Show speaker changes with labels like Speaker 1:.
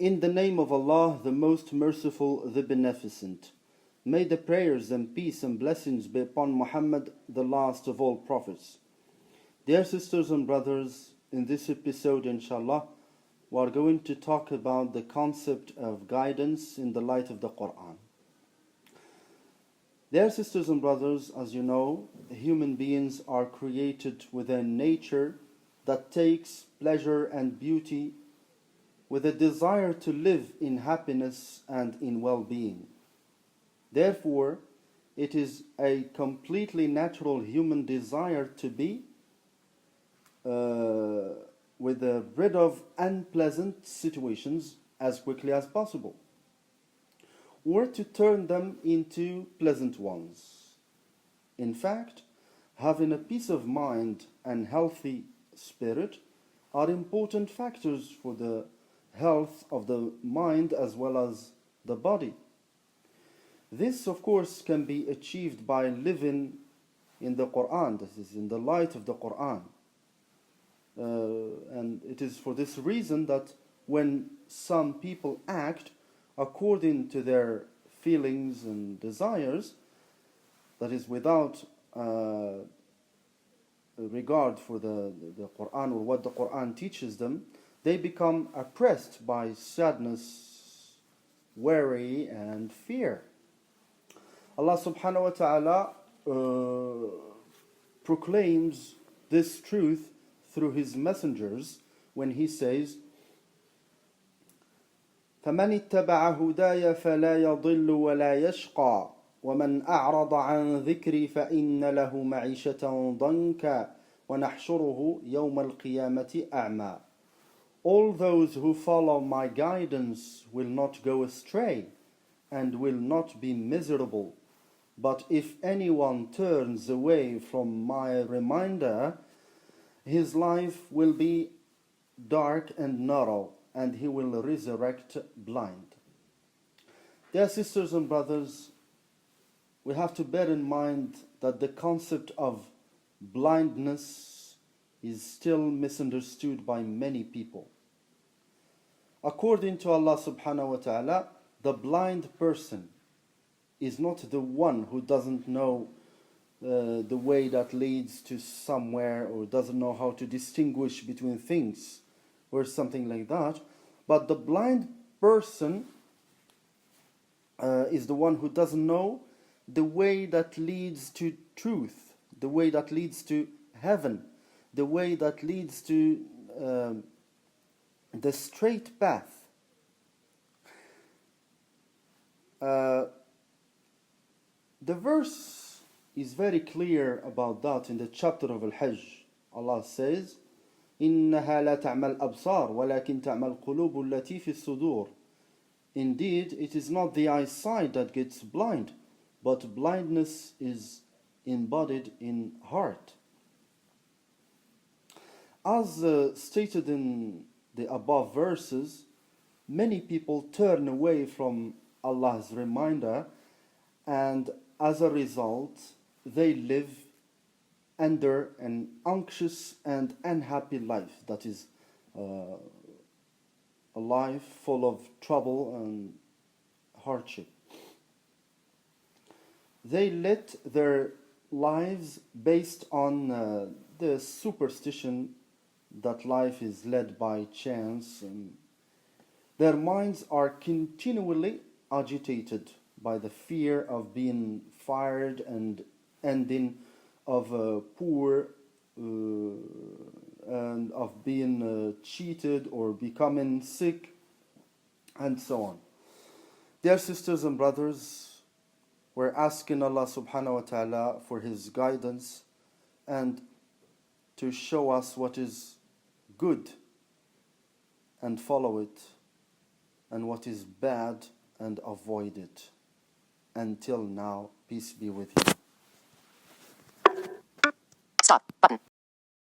Speaker 1: In the name of Allah, the most merciful, the beneficent. May the prayers and peace and blessings be upon Muhammad, the last of all prophets. Dear sisters and brothers, in this episode, inshallah, we are going to talk about the concept of guidance in the light of the Quran. Dear sisters and brothers, as you know, human beings are created with a nature that takes pleasure and beauty, with a desire to live in happiness and in well-being. Therefore, it is a completely natural human desire to be rid of unpleasant situations as quickly as possible, or to turn them into pleasant ones. In fact, having a peace of mind and healthy spirit are important factors for the health of the mind as well as the body. This, of course, can be achieved by living in the Quran, that is, in the light of the Quran. And it is for this reason that when some people act according to their feelings and desires, that is, without regard for the Quran or what the Quran teaches them, they become oppressed by sadness, worry, and fear. Allah subhanahu wa ta'ala proclaims this truth through His messengers when He says, فَمَنِ اتَّبَعَ هُدَايَ فَلَا يَضِلُّ وَلَا يَشْقَى وَمَنْ أَعْرَضَ عَنْ ذِكْرِي فَإِنَّ لَهُ مَعِيشَةً ضَنْكًا وَنَحْشُرُهُ يَوْمَ الْقِيَامَةِ أَعْمَى. All those who follow my guidance will not go astray and will not be miserable. But if anyone turns away from my reminder, his life will be dark and narrow, and he will resurrect blind. Dear sisters and brothers, we have to bear in mind that the concept of blindness is still misunderstood by many people. According to Allah subhanahu wa ta'ala, the blind person is not the one who doesn't know the way that leads to somewhere, or doesn't know how to distinguish between things or something like that, but the blind person is the one who doesn't know the way that leads to truth, the way that leads to heaven, the way that leads to the straight path. The verse is very clear about that in the chapter of Al-Hajj. Allah says, إِنَّهَا لَا تَعْمَى الْأَبْصَارُ وَلَكِنْ تَعْمَى الْقُلُوبُ الَّتِي فِي الصُّدُورِ. Indeed, it is not the eyesight that gets blind, but blindness is embodied in heart. As stated in the above verses, many people turn away from Allah's reminder, and as a result, they live under an anxious and unhappy life, that is, a life full of trouble and hardship. They led their lives based on the superstition that life is led by chance, and their minds are continually agitated by the fear of being fired and ending of poor and of being cheated or becoming sick, and so on. Dear sisters and brothers, we're asking Allah subhanahu wa ta'ala for His guidance and to show us what is good and follow it, and what is bad and avoid it. Until now, peace be with you.
Speaker 2: Stop button.